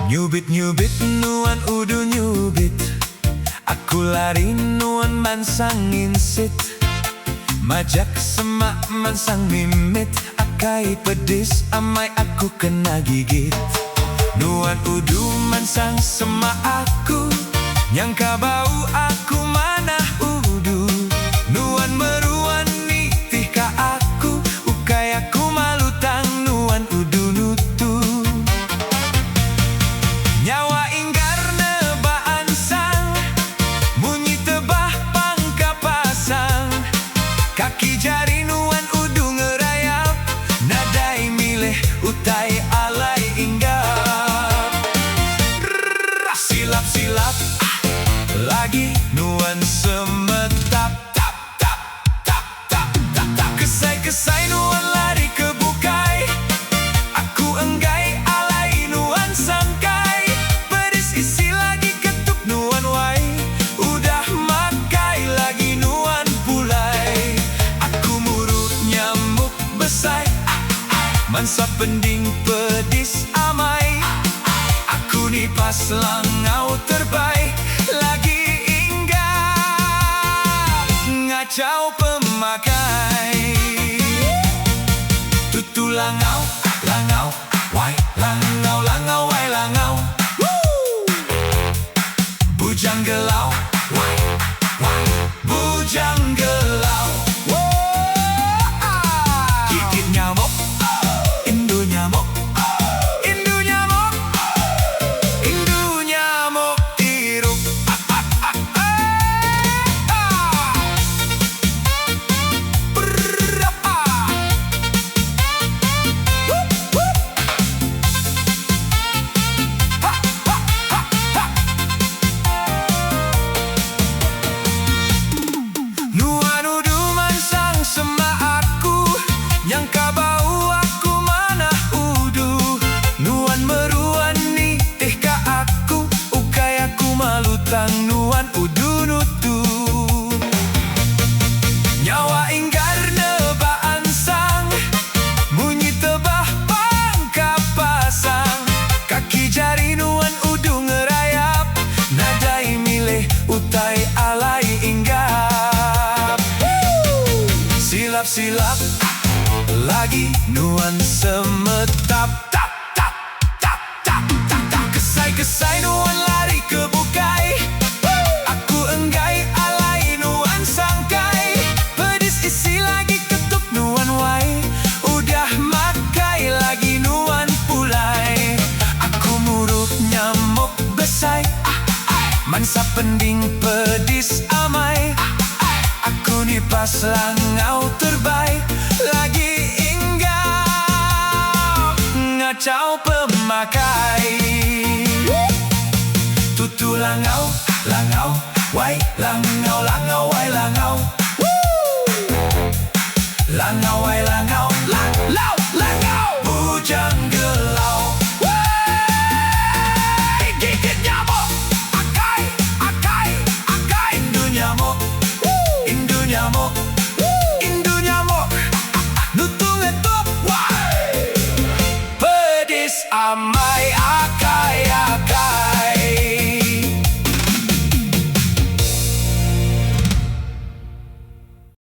Nyubit-nyubit nuan udu nyubit, aku lari nuan mansang insit. Majak semak mansang mimit, akai pedis amai aku kena gigit. Nuan udu mansang semak aku, nyangka bau aku mana udu. Nuan meruan nitih ka aku, ukai aku malu tang nuan udu nutu. Nyawa inggar nebaan sang, munyi tebah pangka pasang. Kaki jari nuan udu ngerayap, nadai milih utai alai inggap. Silap-silap lagi nuan semetap. Tap tap tap tap tap tap. Kesai-kesai nuan lari ke bukai, aku enggai alai nuan sangkai. Pedis isi lagi ketuk nuan wai, udah makai lagi nuan pulai. Aku murut nyamuk besai, mansa pending pedis amai. Aku ni pas langau terbaik, lagi inggap ngacau pemakai. Tutu langau, langau, wai, langau, langau, wai, langau. Bujang gelau, wai, wai, bujang gelau. Gigit nyamuk, indu nyamuk, indu nyamuk, indu nyamuk iruk. Nuan udu mansang semak aku, nyangka bau aku mana udu. Nuan meruan nitih ka aku, ukai aku malu tang nuan udu nutu. Nyawa inggar nebaan sang, munyi tebah pangka pasang. Kaki jari nuan udu ngerayap, nadai milih utai alai inggap. Silap-silap lagi nuan semetap. Tap tap tap tap tap tap. Kesai-kesai nuan lari ke bukai, aku enggai alai nuan sangkai. Pedis isi lagi ketuk nuan wai, udah makai lagi nuan pulai. Aku muruk nyamuk besai, mansa pending pedis amai. Aku ni pas langau terbaik, lagi inggap ngacau pemakai. Tutu langau, langau, wai, langau, langau, wai, langau. Langau, wai, langau.